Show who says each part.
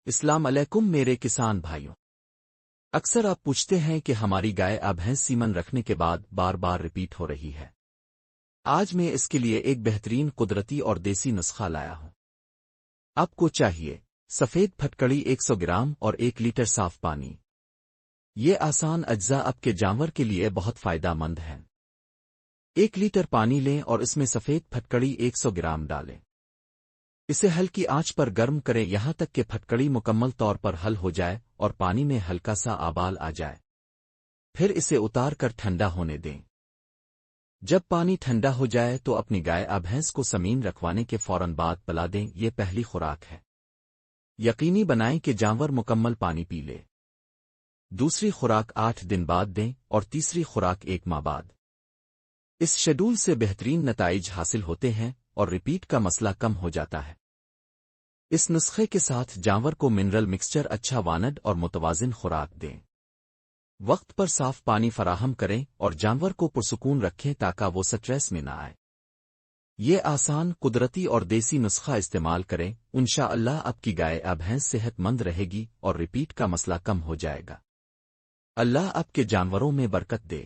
Speaker 1: السلام علیکم میرے کسان بھائیوں۔ اکثر آپ پوچھتے ہیں کہ ہماری گائے اب بھینس سیمن رکھنے کے بعد بار بار ریپیٹ ہو رہی ہے۔ آج میں اس کے لیے ایک بہترین قدرتی اور دیسی نسخہ لایا ہوں۔ آپ کو چاہیے سفید پھٹکڑی 100 گرام اور 1 لیٹر صاف پانی۔ یہ آسان اجزاء آپ کے جانور کے لیے بہت فائدہ مند ہیں۔ 1 لیٹر پانی لیں اور اس میں سفید پھٹکڑی 100 گرام ڈالیں۔ اسے ہلکی آنچ پر گرم کریں یہاں تک کہ پھٹکڑی مکمل طور پر حل ہو جائے اور پانی میں ہلکا سا آبال آ جائے۔ پھر اسے اتار کر ٹھنڈا ہونے دیں۔ جب پانی ٹھنڈا ہو جائے تو اپنی گائے بھینس کو سمین رکھوانے کے فوراً بعد پلا دیں، یہ پہلی خوراک ہے۔ یقینی بنائیں کہ جانور مکمل پانی پی لے۔ دوسری خوراک 8 دن بعد دیں اور تیسری خوراک 1 ماہ بعد۔ اس شیڈول سے بہترین نتائج حاصل ہوتے ہیں اور ریپیٹ کا مسئلہ کم ہو جاتا ہے۔ اس نسخے کے ساتھ جانور کو منرل مکسچر، اچھا وانڈ اور متوازن خوراک دیں۔ وقت پر صاف پانی فراہم کریں اور جانور کو پرسکون رکھیں تاکہ وہ سٹریس میں نہ آئے۔ یہ آسان، قدرتی اور دیسی نسخہ استعمال کریں، انشاءاللہ آپ کی گائے بھینس صحت مند رہے گی اور ریپیٹ کا مسئلہ کم ہو جائے گا۔ اللہ آپ کے جانوروں میں برکت دے۔